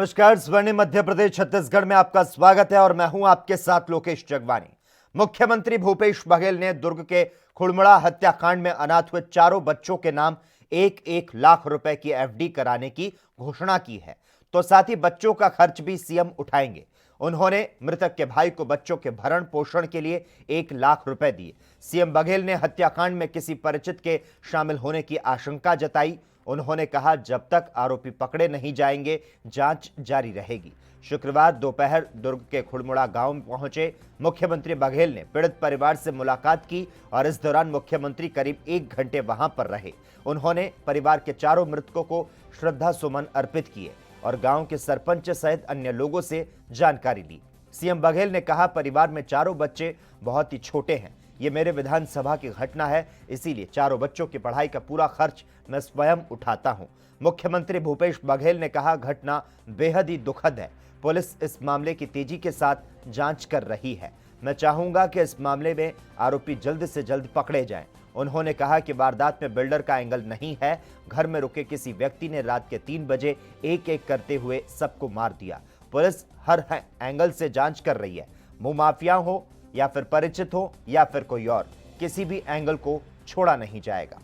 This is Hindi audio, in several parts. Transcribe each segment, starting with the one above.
नमस्कार। स्वर्णिम मध्य प्रदेश छत्तीसगढ़ में आपका स्वागत है और मैं हूं आपके साथ लोकेश जगवानी। मुख्यमंत्री भूपेश बघेल ने दुर्ग के खुड़मुड़ा हत्याकांड में अनाथ हुए चारों बच्चों के नाम 1-1 लाख रुपए की एफडी कराने की घोषणा की है, तो साथ ही बच्चों का खर्च भी सीएम उठाएंगे। उन्होंने मृतक के भाई को बच्चों के भरण पोषण के लिए 1 लाख रुपए दिए। सीएम बघेल ने हत्याकांड में किसी परिचित के शामिल होने की आशंका जताई। उन्होंने कहा, जब तक आरोपी पकड़े नहीं जाएंगे, जांच जारी रहेगी। शुक्रवार दोपहर दुर्ग के खुड़मुड़ा गांव में पहुंचे मुख्यमंत्री बघेल ने पीड़ित परिवार से मुलाकात की और इस दौरान मुख्यमंत्री करीब 1 घंटे वहां पर रहे। उन्होंने परिवार के चारों मृतकों को श्रद्धा सुमन अर्पित किए और गांव के सरपंच सहित अन्य लोगों से जानकारी ली। सीएम बघेल ने कहा, परिवार में चारों बच्चे बहुत ही छोटे हैं। ये मेरे विधानसभा की घटना है, इसीलिए चारों बच्चों की पढ़ाई का पूरा खर्च मैं स्वयं उठाता हूं। मुख्यमंत्री भूपेश बघेल ने कहा, घटना बेहद ही दुखद है। पुलिस इस मामले की तेजी के साथ जांच कर रही है। मैं चाहूंगा कि इस मामले में आरोपी जल्द से जल्द पकड़े जाएं। उन्होंने कहा कि वारदात में बिल्डर का एंगल नहीं है। घर में रुके किसी व्यक्ति ने रात के 3 बजे एक-एक करते हुए सबको मार दिया। पुलिस हर एंगल से जांच कर रही है। भूमाफिया हो या फिर परिचित हो या फिर कोई और, किसी भी एंगल को छोड़ा नहीं जाएगा।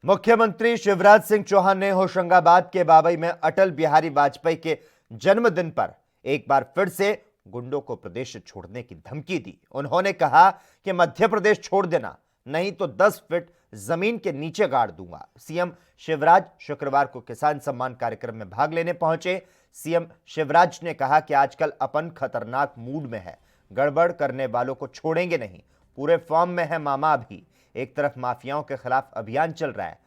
मुख्यमंत्री शिवराज सिंह चौहान ने होशंगाबाद के बाबई में अटल बिहारी वाजपेयी के जन्मदिन पर एक बार फिर से गुंडों को प्रदेश छोड़ने की धमकी दी। उन्होंने कहा कि मध्य प्रदेश छोड़ देना, नहीं तो 10 फीट जमीन के नीचे गाड़ दूंगा। सीएम शिवराज शुक्रवार को किसान सम्मान कार्यक्रम में भाग लेने पहुंचे। सीएम शिवराज ने कहा कि आजकल अपन खतरनाक मूड में है, गड़बड़ करने वालों को छोड़ेंगे नहीं। पूरे फॉर्म में है मामा भी। एक तरफ माफियाओं के खिलाफ अभियान चल रहा है,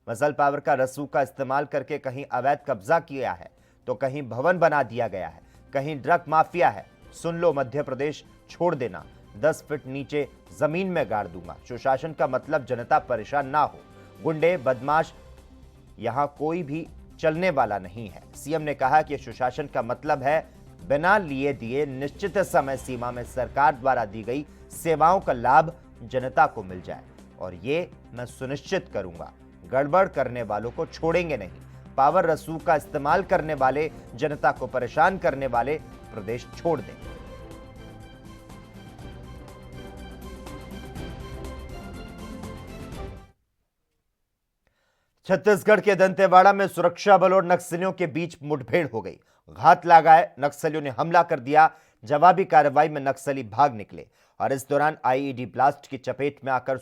मसल पावर का रस्सू का इस्तेमाल करके कहीं अवैध कब्जा किया है, तो कहीं भवन बना दिया गया है, कहीं ड्रग माफिया है। सुन लो, मध्य प्रदेश छोड़ देना, 10 फीट नीचे जमीन में गाड़ दूंगा। सुशासन का मतलब जनता परेशान ना हो। गुंडे बदमाश यहां कोई भी चलने वाला नहीं है। सीएम ने कहा कि सुशासन का मतलब है बिना लिए दिए निश्चित समय सीमा में सरकार द्वारा दी गई सेवाओं का लाभ जनता को मिल जाए, और ये मैं सुनिश्चित करूंगा। गड़बड़ करने वालों को छोड़ेंगे नहीं। पावर रसूख का इस्तेमाल करने वाले, जनता को परेशान करने वाले प्रदेश छोड़ दें। छत्तीसगढ़ के दंतेवाड़ा में सुरक्षा बलों और नक्सलियों के बीच मुठभेड़ हो गई। घात लगाए नक्सलियों ने हमला कर दिया। जवाबी कार्रवाई में नक्सली भाग निकले और इस दौरान आईईडी ब्लास्ट की चपेट में आकर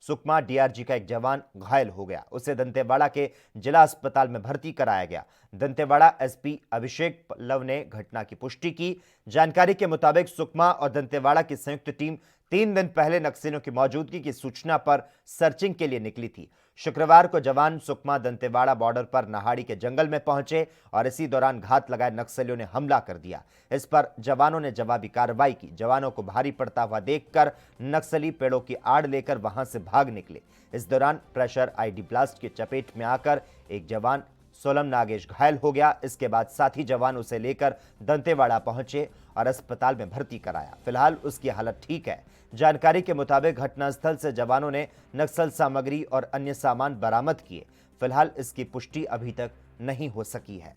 सुकमा डीआरजी का एक जवान घायल हो गया। उसे दंतेवाड़ा के जिला अस्पताल में भर्ती कराया गया। दंतेवाड़ा एसपी अभिषेक पल्लव ने घटना की पुष्टि की। जानकारी के मुताबिक सुकमा और दंतेवाड़ा की संयुक्त टीम 3 दिन पहले नक्सलियों की मौजूदगी की सूचना पर सर्चिंग के लिए निकली थी। शुक्रवार को जवान सुकमा दंतेवाड़ा बॉर्डर पर नहाड़ी के जंगल में पहुंचे और इसी दौरान घात लगाए नक्सलियों ने हमला कर दिया। इस पर जवानों ने जवाबी कार्रवाई की। जवानों को भारी पड़ता हुआ देखकर नक्सली पेड़ों की आड़ लेकर वहां से भाग निकले। इस दौरान प्रेशर आईडी ब्लास्ट की चपेट में आकर एक जवान सोलम नागेश घायल हो गया। इसके बाद साथी जवान उसे लेकर दंतेवाड़ा पहुंचे और अस्पताल में भर्ती कराया। फिलहाल उसकी हालत ठीक है। जानकारी के मुताबिक घटनास्थल से जवानों ने नक्सल सामग्री और अन्य सामान बरामद किए। फिलहाल इसकी पुष्टि अभी तक नहीं हो सकी है।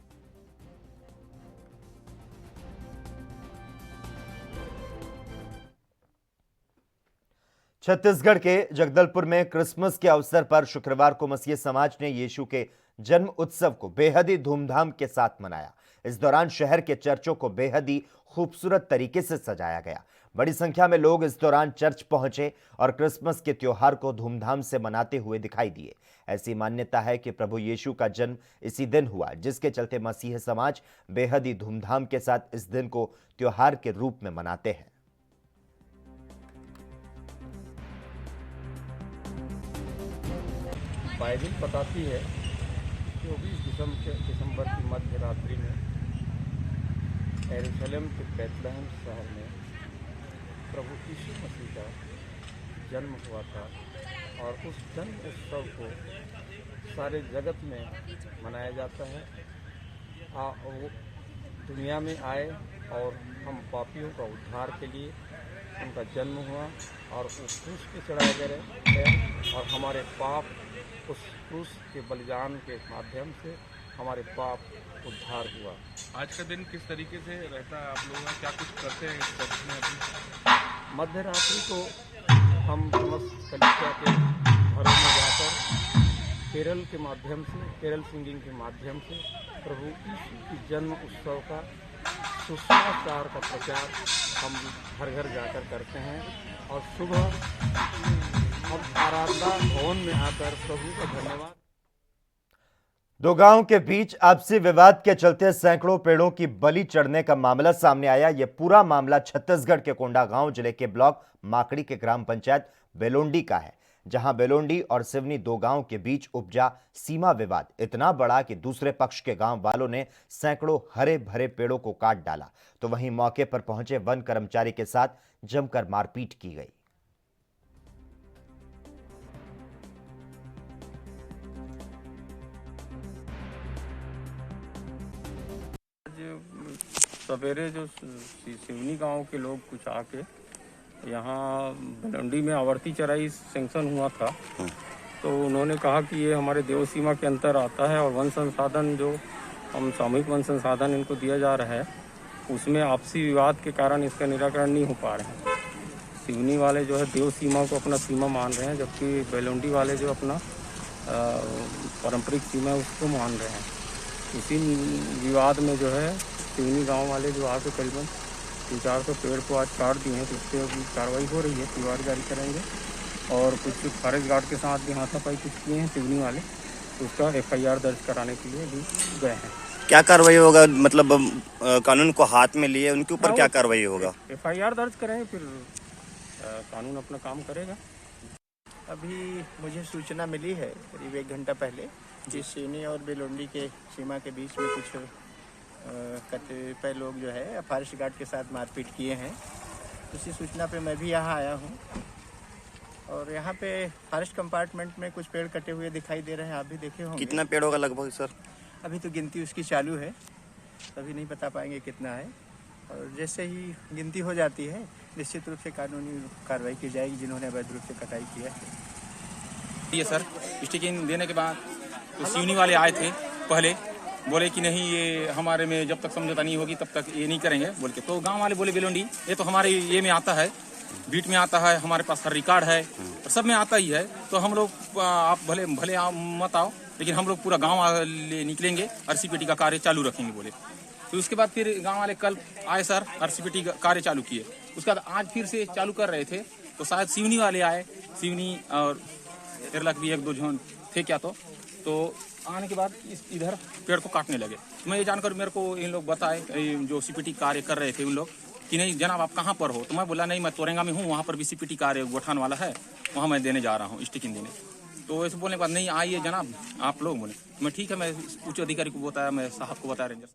छत्तीसगढ़ के जगदलपुर में क्रिसमस के अवसर पर शुक्रवार को मसीह समाज ने यीशु के जन्म उत्सव को बेहद ही धूमधाम के साथ मनाया। इस दौरान शहर के चर्चों को बेहद ही खूबसूरत तरीके से सजाया गया। बड़ी संख्या में लोग इस दौरान चर्च पहुंचे और क्रिसमस के त्योहार को धूमधाम से मनाते हुए दिखाई दिए। ऐसी मान्यता है कि प्रभु यीशु का जन्म इसी दिन हुआ, जिसके चलते मसीह समाज बेहद ही धूमधाम के साथ इस दिन को त्योहार के रूप में मनाते हैं। बाइबिल बताती है 24 दिसंबर की मध्य रात्रि में यरूशलेम के बैतलहम शहर में प्रभु यीशु मसीह का जन्म हुआ था और उस जन्म उत्सव को सारे जगत में मनाया जाता है। वो दुनिया में आए और हम पापियों का उद्धार के लिए उनका जन्म हुआ और उस क्रूस पे चढ़ाए गए और हमारे पाप उस क्रूस के बलिदान के माध्यम से हमारे पाप उद्धार हुआ। आज का दिन किस तरीके से रहता है, आप लोग क्या कुछ करते हैं इस चर्च में अभी? मध्य रात्रि को हम समस्त कलिसिया के घरों में जाकर केरल के माध्यम से, केरल सिंगिंग के माध्यम से प्रभु यीशु की जन्म उत्सव का सुसमाचार का प्रचार हम घर घर जाकर करते हैं और सुबह हम आराधना भवन में आकर प्रभु का धन्यवाद। दो गांव के बीच आपसी विवाद के चलते सैकड़ों पेड़ों की बलि चढ़ने का मामला सामने आया। यह पूरा मामला छत्तीसगढ़ के कोंडागांव जिले के ब्लॉक माकड़ी के ग्राम पंचायत बेलोंडी का है, जहां बेलोंडी और सिवनी दो गांव के बीच उपजा सीमा विवाद इतना बड़ा कि दूसरे पक्ष के गांव वालों ने सैकड़ों हरे भरे पेड़ों को काट डाला, तो वहीं मौके पर पहुंचे वन कर्मचारी के साथ जमकर मारपीट की गई। सवेरे जो सिवनी गांव के लोग कुछ आके यहाँ बेलोंडी में आवर्ती चराई सेंक्शन हुआ था, तो उन्होंने कहा कि ये हमारे देव सीमा के अंतर आता है और वन संसाधन जो हम सामूहिक वन संसाधन इनको दिया जा रहा है उसमें आपसी विवाद के कारण इसका निराकरण नहीं हो पा रहे हैं। सिवनी वाले जो है देव सीमा को अपना सीमा मान रहे हैं, जबकि बेलोंडी वाले जो अपना पारंपरिक सीमा है उसको मान रहे हैं। इसी विवाद में जो है सिवनी गांव वाले जो आके करीबन 300-400 पेड़ को आज काट दिए हैं, तो उस पर कार्रवाई हो रही है, पीवार जारी करेंगे और कुछ फॉरेस्ट गार्ड के साथ भी हाथापाई कुछ किए हैं सिवनी वाले, तो उसका FIR दर्ज कराने के लिए भी गए हैं। क्या कार्रवाई होगा, मतलब कानून को हाथ में लिए उनके ऊपर क्या कार्रवाई होगा? FIR दर्ज करेंगे, फिर कानून अपना काम करेगा। अभी मुझे सूचना मिली है करीब 1 घंटा पहले कि सिवनी और बेलोंडी के सीमा के बीच में कुछ कतिपय लोग जो है फॉरेस्ट गार्ड के साथ मारपीट किए हैं। उसी सूचना पे मैं भी यहाँ आया हूँ और यहाँ पे फॉरेस्ट कंपार्टमेंट में कुछ पेड़ कटे हुए दिखाई दे रहे हैं, आप भी देखे होंगे। कितना पेड़ होगा लगभग सर? अभी तो गिनती उसकी चालू है, अभी नहीं बता पाएंगे कितना है, और जैसे ही गिनती हो जाती है निश्चित रूप से कानूनी कार्रवाई की जाएगी जिन्होंने अवैध रूप से कटाई किया है। ये सर स्टिकिंग देने के बाद तो सिवनी वाले आए थे, पहले बोले कि नहीं ये हमारे में जब तक समझौता नहीं होगी तब तक ये नहीं करेंगे बोल के, तो गांव वाले बोले बेलोंडी ये तो हमारे ये में आता है, बीट में आता है, हमारे पास हर रिकॉर्ड है और सब में आता ही है, तो हम लोग आप भले भले मत आओ, लेकिन हम लोग पूरा गाँव निकलेंगे, RCPT का कार्य चालू रखेंगे बोले। तो उसके बाद फिर गाँव वाले कल आए सर, RCPT कार्य चालू किए। उसके बाद आज फिर से चालू कर रहे थे, तो शायद सिवनी वाले आए, सिवनी और एरलक भी 1-2 जन थे क्या, तो आने के बाद इधर पेड़ को काटने लगे। मैं ये जानकर मेरे को इन लोग बताए, जो CPT कार्य कर रहे थे उन लोग, कि नहीं जनाब आप कहाँ पर हो, तो मैं बोला नहीं मैं तोरेंगा में हूँ, वहाँ पर भी CPT कार्य गोठान वाला है, वहाँ मैं देने जा रहा हूँ स्टिकिंग देने। तो ऐसे बोलने के बाद नहीं आइए जनाब आप लोग, बोले मैं ठीक है, मैं उच्च अधिकारी को बताया, मैं साहब को बताया रेंजर।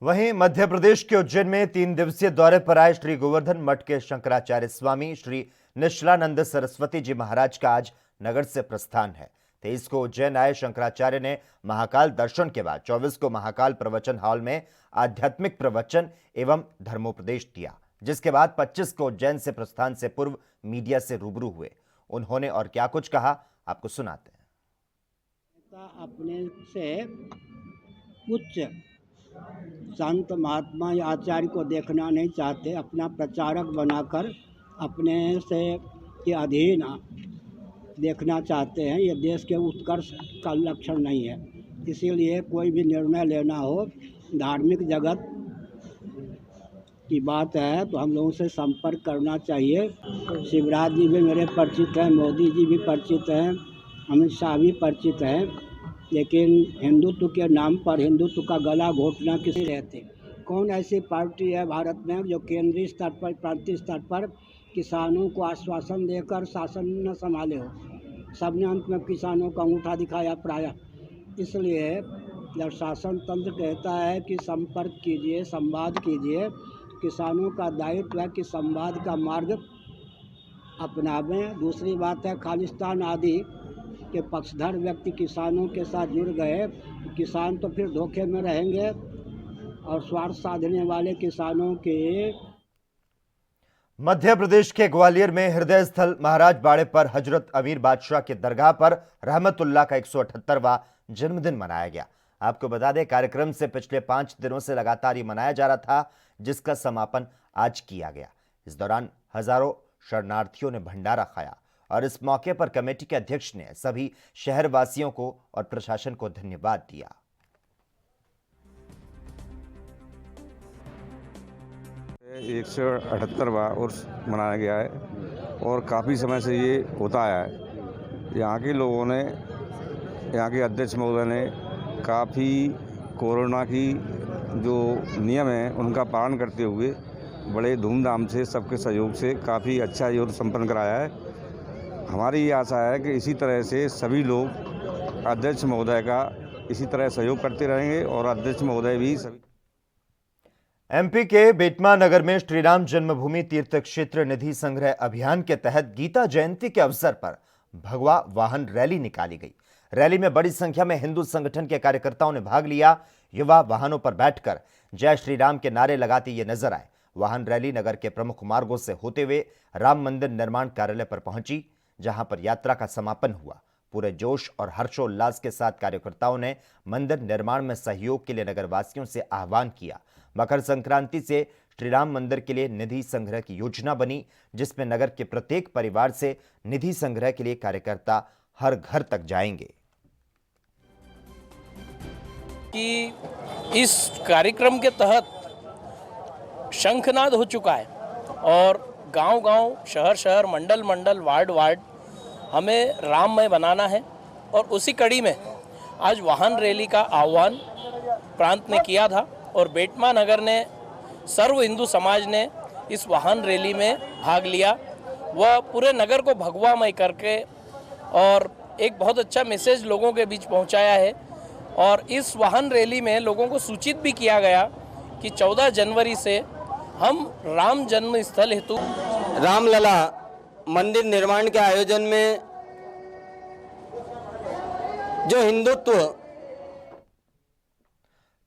वहीं मध्य प्रदेश के उज्जैन में 3 दिवसीय दौरे पर आए श्री गोवर्धन मठ के शंकराचार्य स्वामी श्री निश्चलानंद सरस्वती जी महाराज का आज नगर से प्रस्थान है। 23 को उज्जैन आए शंकराचार्य ने महाकाल दर्शन के बाद 24 को महाकाल प्रवचन हॉल में आध्यात्मिक प्रवचन एवं धर्मोपदेश दिया, जिसके बाद 25 को उज्जैन से प्रस्थान से पूर्व मीडिया से रूबरू हुए। उन्होंने और क्या कुछ कहा आपको सुनाते हैं। अपने से उच्च संत महात्मा या आचार्य को देखना नहीं चाहते, अपना प्रचारक बनाकर अपने से के अधीन देखना चाहते हैं। ये देश के उत्कर्ष का लक्षण नहीं है। इसीलिए कोई भी निर्णय लेना हो, धार्मिक जगत की बात है तो हम लोगों से संपर्क करना चाहिए। शिवराज जी भी मेरे परिचित हैं, मोदी जी भी परिचित हैं, अमित शाह भी परिचित हैं, लेकिन हिंदुत्व के नाम पर हिंदुत्व का गला घोटना किसी रहते। कौन ऐसी पार्टी है भारत में जो केंद्रीय स्तर पर, प्रांतीय स्तर पर किसानों को आश्वासन देकर शासन न संभाले हो? सबने अंत में किसानों का अंगूठा दिखाया प्रायः। इसलिए जब शासन तंत्र कहता है कि संपर्क कीजिए, संवाद कीजिए, किसानों का दायित्व है कि संवाद का मार्ग अपनावें। दूसरी बात है, खालिस्तान आदि के पक्षधर व्यक्ति किसानों के साथ जुड़ गए, किसान तो फिर धोखे में रहेंगे और स्वार्थ साधने वाले किसानों के। मध्य प्रदेश के ग्वालियर में हृदय स्थल महाराज बाड़े पर हजरत अमीर बादशाह के दरगाह पर रहमतुल्लाह का 178वां जन्मदिन मनाया गया। आपको बता दें, कार्यक्रम से पिछले 5 दिनों से लगातार ये मनाया जा रहा था, जिसका समापन आज किया गया। इस दौरान हजारों शरणार्थियों ने भंडारा खाया और इस मौके पर कमेटी के अध्यक्ष ने सभी शहरवासियों को और प्रशासन को धन्यवाद दिया। 178वां उर्स मनाया गया है और काफ़ी समय से ये होता आया है। यहाँ के लोगों ने, यहाँ के अध्यक्ष महोदय ने काफ़ी कोरोना की जो नियम हैं उनका पालन करते हुए बड़े धूमधाम से सबके सहयोग से काफ़ी अच्छा ये संपन्न कराया है। हमारी ये आशा है कि इसी तरह से सभी लोग अध्यक्ष महोदय का इसी तरह सहयोग करते रहेंगे और अध्यक्ष महोदय भी सभी। एमपी के बेटमा नगर में श्री राम जन्मभूमि तीर्थ क्षेत्र निधि संग्रह अभियान के तहत गीता जयंती के अवसर पर भगवा वाहन रैली निकाली गई। रैली में बड़ी संख्या में हिंदू संगठन के कार्यकर्ताओं ने भाग लिया। युवा वाहनों पर बैठकर जय श्री राम के नारे लगाते ये नजर आए। वाहन रैली नगर के प्रमुख मार्गों से होते हुए राम मंदिर निर्माण कार्यालय पर पहुंची, जहां पर यात्रा का समापन हुआ। पूरे जोश और हर्षोल्लास के साथ कार्यकर्ताओं ने मंदिर निर्माण में सहयोग के लिए नगरवासियों से आह्वान किया। मकर संक्रांति से श्री राम मंदिर के लिए निधि संग्रह की योजना बनी, जिसमें नगर के प्रत्येक परिवार से निधि संग्रह के लिए कार्यकर्ता हर घर तक जाएंगे। कि इस कार्यक्रम के तहत शंखनाद हो चुका है और गांव-गांव, शहर-शहर, मंडल-मंडल, वार्ड-वार्ड हमें राममय बनाना है। और उसी कड़ी में आज वाहन रैली का आह्वान प्रांत ने किया था और बेटमा नगर ने, सर्व हिंदू समाज ने इस वाहन रैली में भाग लिया। वह पूरे नगर को भगवामय करके और एक बहुत अच्छा मैसेज लोगों के बीच पहुंचाया है। और इस वाहन रैली में लोगों को सूचित भी किया गया कि 14 जनवरी से हम राम जन्म स्थल हेतु रामलला मंदिर निर्माण के आयोजन में जो हिंदुत्व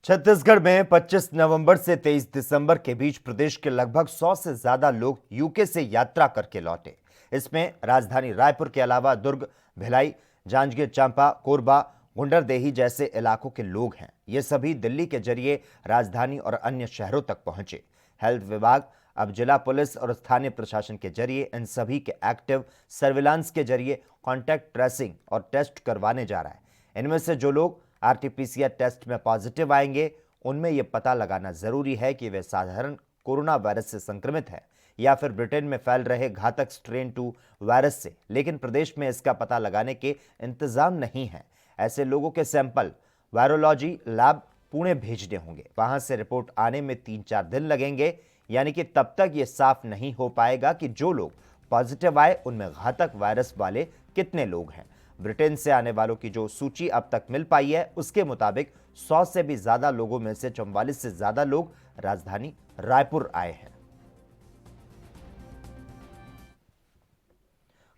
छत्तीसगढ़ में 25 नवंबर से 23 दिसंबर के बीच प्रदेश के लगभग 100 से ज्यादा लोग यूके से यात्रा करके लौटे। इसमें राजधानी रायपुर के अलावा दुर्ग, भिलाई, जांजगीर चांपा, कोरबा, गुंडरदेही जैसे इलाकों के लोग हैं। ये सभी दिल्ली के जरिए राजधानी और अन्य शहरों तक पहुंचे। हेल्थ विभाग अब जिला पुलिस और स्थानीय प्रशासन के जरिए इन सभी के एक्टिव सर्विलांस के जरिए कॉन्टैक्ट ट्रेसिंग और टेस्ट करवाने जा रहा है। इनमें से जो लोग आरटीपीसीआर टेस्ट में पॉजिटिव आएंगे, उनमें यह पता लगाना जरूरी है कि वे साधारण कोरोना वायरस से संक्रमित है या फिर ब्रिटेन में फैल रहे घातक स्ट्रेन 2 वायरस से। लेकिन प्रदेश में इसका पता लगाने के इंतजाम नहीं है। ऐसे लोगों के सैंपल वायरोलॉजी लैब पुणे भेजने होंगे। वहां से रिपोर्ट आने में 3-4 दिन लगेंगे, यानी कि तब तक ये साफ नहीं हो पाएगा कि जो लोग पॉजिटिव आए उनमें घातक वायरस वाले कितने लोग हैं। ब्रिटेन से आने वालों की जो सूची अब तक मिल पाई है, उसके मुताबिक 100 से भी ज्यादा लोगों में से 44 से ज्यादा लोग राजधानी रायपुर आए हैं।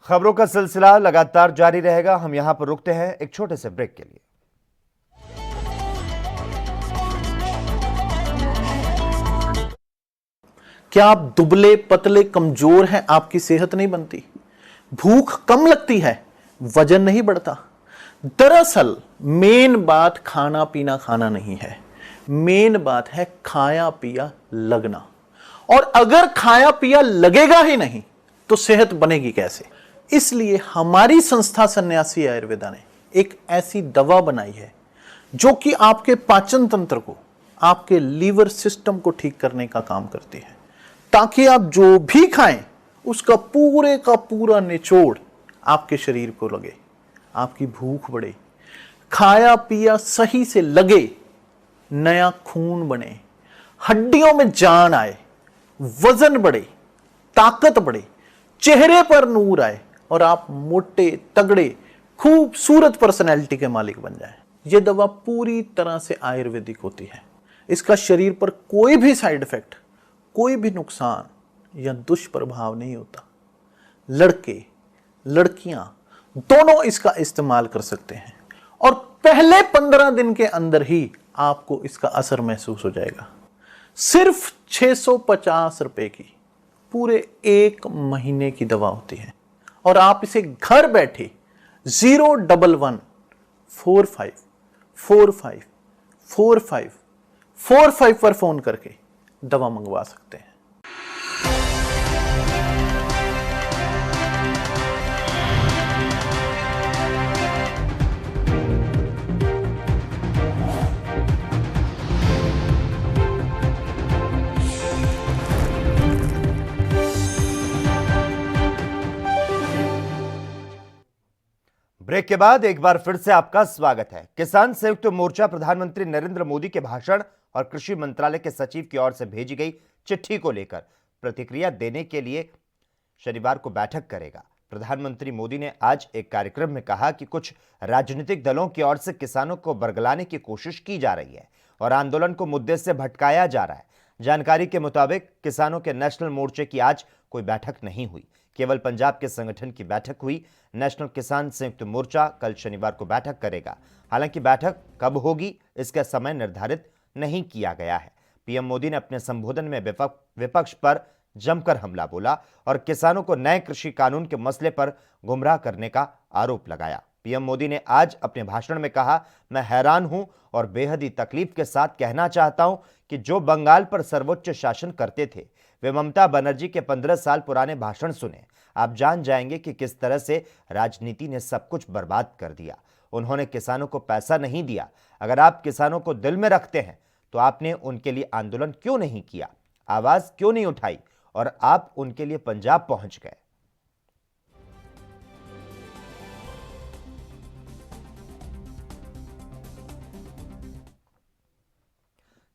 खबरों का सिलसिला लगातार जारी रहेगा। हम यहां पर रुकते हैं एक छोटे से ब्रेक के लिए। क्या आप दुबले पतले कमजोर हैं? आपकी सेहत नहीं बनती, भूख कम लगती है, वजन नहीं बढ़ता। दरअसल मेन बात खाना पीना खाना नहीं है, मेन बात है खाया पिया लगना। और अगर खाया पिया लगेगा ही नहीं तो सेहत बनेगी कैसे? इसलिए हमारी संस्था सन्यासी आयुर्वेदा ने एक ऐसी दवा बनाई है जो कि आपके पाचन तंत्र को, आपके लीवर सिस्टम को ठीक करने का काम करती है, ताकि आप जो भी खाएं उसका पूरे का पूरा निचोड़ आपके शरीर को लगे, आपकी भूख बढ़े, खाया पिया सही से लगे, नया खून बने, हड्डियों में जान आए, वजन बढ़े, ताकत बढ़े, चेहरे पर नूर आए और आप मोटे तगड़े खूबसूरत पर्सनैलिटी के मालिक बन जाएं। यह दवा पूरी तरह से आयुर्वेदिक होती है। इसका शरीर पर कोई भी साइड इफेक्ट, कोई भी नुकसान या दुष्प्रभाव नहीं होता। लड़के लड़कियां दोनों इसका इस्तेमाल कर सकते हैं और पहले 15 दिन के अंदर ही आपको इसका असर महसूस हो जाएगा। सिर्फ 650 रुपए की पूरे 1 महीने की दवा होती है और आप इसे घर बैठे 01145454545 पर फोन करके दवा मंगवा सकते हैं। ब्रेक के बाद एक बार फिर से आपका स्वागत है। किसान संयुक्त मोर्चा प्रधानमंत्री नरेंद्र मोदी के भाषण और कृषि मंत्रालय के सचिव की ओर से भेजी गई चिट्ठी को लेकर प्रतिक्रिया देने के लिए शनिवार को बैठक करेगा। प्रधानमंत्री मोदी ने आज एक कार्यक्रम में कहा कि कुछ राजनीतिक दलों की ओर से किसानों को बरगलाने की कोशिश की जा रही है और आंदोलन को मुद्दे से भटकाया जा रहा है। जानकारी के मुताबिक किसानों के नेशनल मोर्चे की आज कोई बैठक नहीं हुई, केवल पंजाब के संगठन की बैठक हुई। नेशनल किसान संयुक्त मोर्चा कल शनिवार को बैठक करेगा। हालांकि बैठक कब होगी इसका समय निर्धारित नहीं किया गया है। पीएम मोदी ने अपने संबोधन में विपक्ष पर जमकर हमला बोला और किसानों को नए कृषि कानून के मसले पर गुमराह करने का आरोप लगाया। पीएम मोदी ने आज अपने भाषण में कहा, मैं हैरान हूं और बेहद ही तकलीफ के साथ कहना चाहता हूं कि जो बंगाल पर सर्वोच्च शासन करते थे वे ममता बनर्जी के 15 साल पुराने भाषण सुने। आप जान जाएंगे कि किस तरह से राजनीति ने सब कुछ बर्बाद कर दिया। उन्होंने किसानों को पैसा नहीं दिया। अगर आप किसानों को दिल में रखते हैं तो आपने उनके लिए आंदोलन क्यों नहीं किया, आवाज क्यों नहीं उठाई और आप उनके लिए पंजाब पहुंच गए।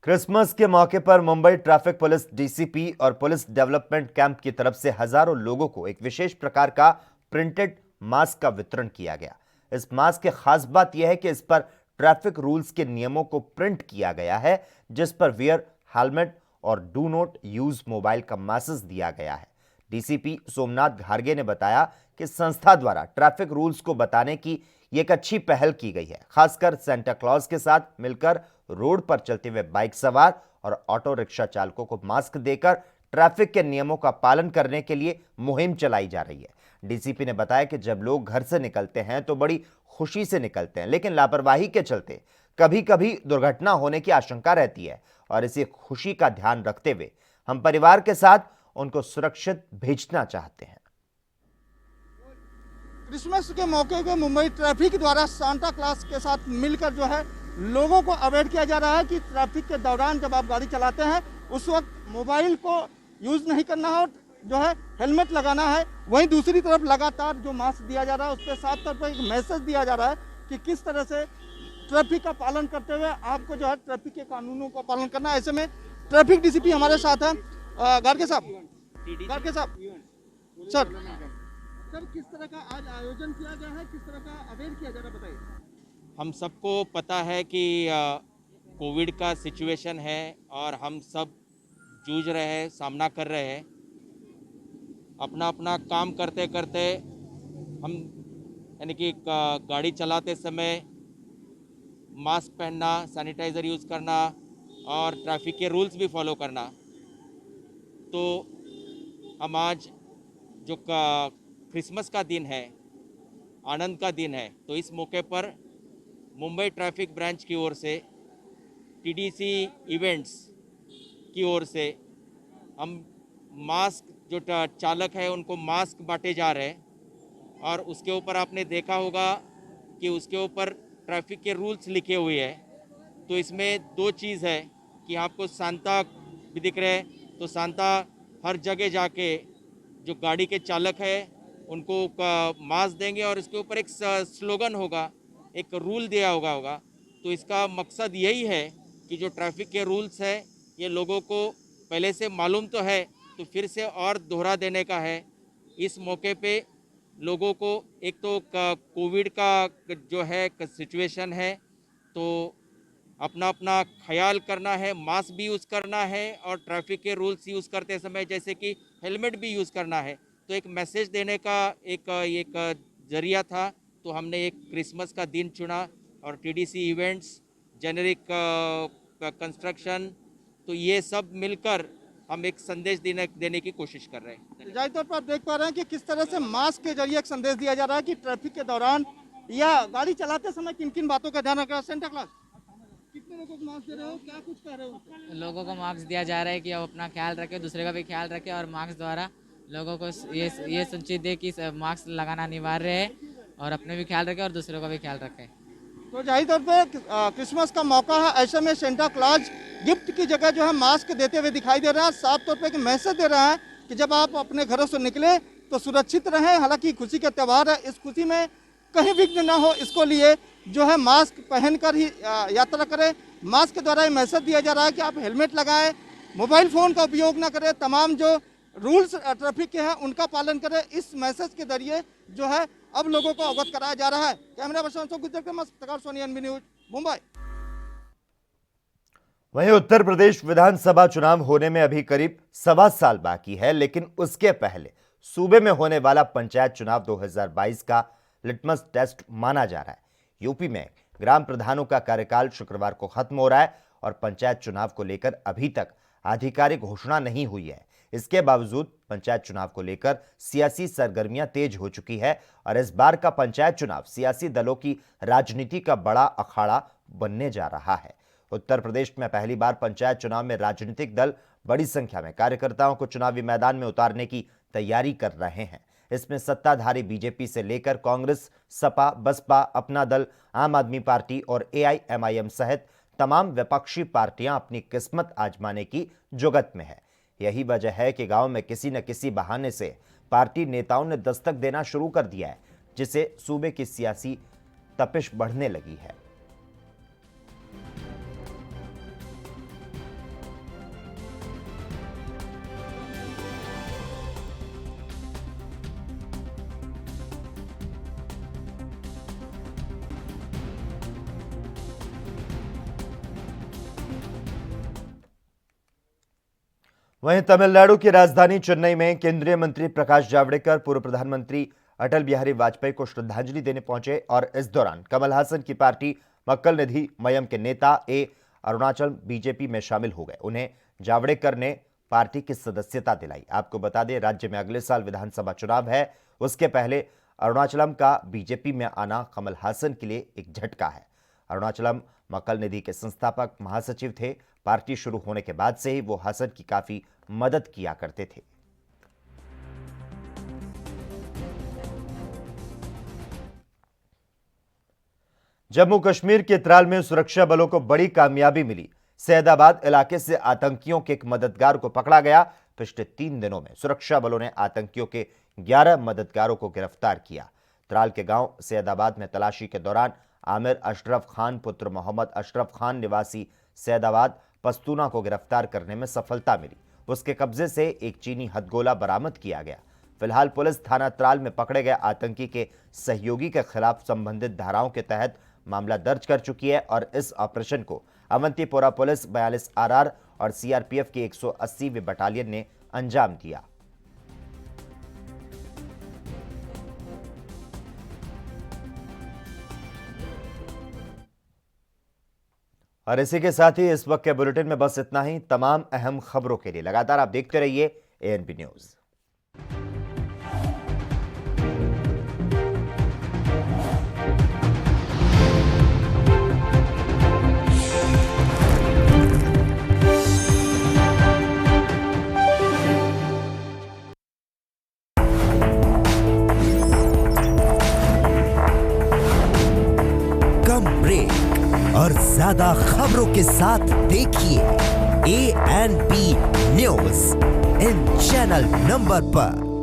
क्रिसमस के मौके पर मुंबई ट्रैफिक पुलिस डीसीपी और पुलिस डेवलपमेंट कैंप की तरफ से हजारों लोगों को एक विशेष प्रकार का प्रिंटेड मास्क का वितरण किया गया। इस मास्क की खास बात यह है कि इस पर ट्रैफिक रूल्स के नियमों को प्रिंट किया गया है, जिस पर वियर हेलमेट और डू नॉट यूज मोबाइल का मैसेज दिया गया है। डीसीपी सोमनाथ घारगे ने बताया कि संस्था द्वारा ट्रैफिक रूल्स को बताने की एक अच्छी पहल की गई है। खासकर सेंटा क्लॉज के साथ मिलकर रोड पर चलते हुए बाइक सवार और ऑटो रिक्शा चालकों को मास्क देकर ट्रैफिक के नियमों का पालन करने के लिए मुहिम चलाई जा रही है। डीसीपी ने बताया कि जब लोग घर से निकलते हैं तो बड़ी खुशी से निकलते हैं, लेकिन लापरवाही के चलते कभी कभी दुर्घटना होने की आशंका रहती है और इसी खुशी का ध्यान रखते हुए हम परिवार के साथ उनको सुरक्षित भेजना चाहते हैं। क्रिसमस के मौके पे मुंबई ट्रैफिक द्वारा सांता क्लॉज के साथ मिलकर जो है लोगों को अवेयर किया जा रहा है कि ट्रैफिक के दौरान जब आप गाड़ी चलाते हैं उस वक्त मोबाइल को यूज़ नहीं करना है और जो है हेलमेट लगाना है। वहीं दूसरी तरफ लगातार जो मास्क दिया जा रहा है उसके साथ साथ एक मैसेज दिया जा रहा है कि किस तरह से ट्रैफिक का पालन करते हुए आपको जो है ट्रैफिक के कानूनों का पालन करना है। ऐसे में ट्रैफिक डीसीपी हमारे साथ हैं, गार्गे साहब सर किस तरह का आज आयोजन किया गया है, किस तरह का अवेयर किया जा रहा है, बताइए। हम सबको पता है कि कोविड का सिचुएशन है और हम सब जूझ रहे हैं, सामना कर रहे हैं। अपना अपना काम करते करते हम यानी कि गाड़ी चलाते समय मास्क पहनना, सैनिटाइज़र यूज़ करना और ट्रैफिक के रूल्स भी फॉलो करना। तो हम आज जो क्रिसमस का दिन है, आनंद का दिन है, तो इस मौके पर मुंबई ट्रैफिक ब्रांच की ओर से टीडीसी इवेंट्स की ओर से हम मास्क जो चालक है उनको मास्क बांटे जा रहे हैं और उसके ऊपर आपने देखा होगा कि उसके ऊपर ट्रैफिक के रूल्स लिखे हुए हैं। तो इसमें दो चीज़ है कि आपको सांता भी दिख रहे हैं, तो सांता हर जगह जाके जो गाड़ी के चालक है उनको मास्क देंगे और इसके ऊपर एक स्लोगन होगा, एक रूल दिया होगा। तो इसका मकसद यही है कि जो ट्रैफिक के रूल्स है ये लोगों को पहले से मालूम तो है, तो फिर से और दोहरा देने का है। इस मौके पे लोगों को एक तो कोविड का जो है सिचुएशन है तो अपना अपना ख्याल करना है, मास्क भी यूज़ करना है और ट्रैफिक के रूल्स यूज़ करते समय जैसे कि हेलमेट भी यूज़ करना है। तो एक मैसेज देने का एक जरिया था, तो हमने एक क्रिसमस का दिन चुना और टीडीसी इवेंट्स, जेनेरिक कंस्ट्रक्शन, तो ये सब मिलकर हम एक संदेश देने की कोशिश कर रहे हैं। जाहिर तौर पर आप देख पा रहे हैं कि किस तरह से मास्क के जरिए एक संदेश दिया जा रहा है कि ट्रैफिक के दौरान या गाड़ी चलाते समय किन किन बातों का ध्यान रखना है। सेंटा क्लास कितने लोगों को मास्क दे रहे हो, क्या कुछ कह रहे हो? लोगों को मास्क दिया जा रहा है कि वो अपना ख्याल रखें, दूसरे का भी ख्याल रखें और मास्क द्वारा लोगों को ये सुनिश्चित दे कि मास्क लगाना अनिवार्य है और अपने भी ख्याल रखें और दूसरों का भी ख्याल रखें। तो जाहिर तौर पे क्रिसमस का मौका है, ऐसे में सेंटा क्लॉज गिफ्ट की जगह जो है मास्क देते हुए दिखाई दे रहा है। साफ तौर पे एक मैसेज दे रहा है कि जब आप अपने घरों से निकले तो सुरक्षित रहें। हालांकि खुशी का त्यौहार है, इस खुशी में कहीं विघ्न ना हो इसको लिए जो है मास्क पहनकर ही यात्रा करें। मास्क के द्वारा ये मैसेज दिया जा रहा है कि आप हेलमेट लगाएं, मोबाइल फ़ोन का उपयोग ना करें, तमाम जो रूल्स ट्रैफिक के हैं उनका पालन करें। इस मैसेज के जरिए जो है अब लोगों को अवगत कराया जा रहा है। कैमरा पर्सन गुजर के सोनी एनबी न्यूज मुंबई। वहीं उत्तर प्रदेश विधानसभा चुनाव होने में अभी करीब 1.25 साल बाकी है, लेकिन उसके पहले सूबे में होने वाला पंचायत चुनाव 2022 का लिटमस टेस्ट माना जा रहा है। यूपी में ग्राम प्रधानों का कार्यकाल शुक्रवार को खत्म हो रहा है और पंचायत चुनाव को लेकर अभी तक आधिकारिक घोषणा नहीं हुई है। इसके बावजूद पंचायत चुनाव को लेकर सियासी सरगर्मियां तेज हो चुकी है और इस बार का पंचायत चुनाव सियासी दलों की राजनीति का बड़ा अखाड़ा बनने जा रहा है। उत्तर प्रदेश में पहली बार पंचायत चुनाव में राजनीतिक दल बड़ी संख्या में कार्यकर्ताओं को चुनावी मैदान में उतारने की तैयारी कर रहे हैं। इसमें सत्ताधारी बीजेपी से लेकर कांग्रेस, सपा, बसपा, अपना दल, आम आदमी पार्टी और AIMIM सहित तमाम विपक्षी पार्टियां अपनी किस्मत आजमाने की जुगत में है। यही वजह है कि गांव में किसी न किसी बहाने से पार्टी नेताओं ने दस्तक देना शुरू कर दिया है, जिससे सूबे की सियासी तपिश बढ़ने लगी है। वहीं तमिलनाडु की राजधानी चेन्नई में केंद्रीय मंत्री प्रकाश जावड़ेकर पूर्व प्रधानमंत्री अटल बिहारी वाजपेयी को श्रद्धांजलि देने पहुंचे और इस दौरान कमल हासन की पार्टी मक्कल निधि मयम के नेता अरुणाचल बीजेपी में शामिल हो गए। उन्हें जावड़ेकर ने पार्टी की सदस्यता दिलाई। आपको बता दें, राज्य में अगले साल विधानसभा चुनाव है। उसके पहले अरुणाचलम का बीजेपी में आना कमल हासन के लिए एक झटका है। अरुणाचलम मक्कल निधि के संस्थापक महासचिव थे। पार्टी शुरू होने के बाद से ही वो हासन की काफी मदद किया करते थे। जम्मू कश्मीर के त्राल में सुरक्षा बलों को बड़ी कामयाबी मिली। सैदाबाद इलाके से आतंकियों के एक मददगार को पकड़ा गया। पिछले 3 दिनों में सुरक्षा बलों ने आतंकियों के 11 मददगारों को गिरफ्तार किया। त्राल के गांव सैदाबाद में तलाशी के दौरान आमिर अशरफ खान पुत्र मोहम्मद अशरफ खान निवासी सैदाबाद पस्तूना को गिरफ्तार करने में सफलता मिली। उसके कब्जे से एक चीनी हथगोला बरामद किया गया। फिलहाल पुलिस थाना त्राल में पकड़े गए आतंकी के सहयोगी के खिलाफ संबंधित धाराओं के तहत मामला दर्ज कर चुकी है और इस ऑपरेशन को अवंतीपोरा पुलिस 42 RR और CRPF की 180वीं बटालियन ने अंजाम दिया। और इसी के साथ ही इस वक्त के बुलेटिन में बस इतना ही। तमाम अहम खबरों के लिए लगातार आप देखते रहिए ANP न्यूज। कम ब्रेक और ज्यादा खबरों के साथ देखिए ANP news in channel number पर।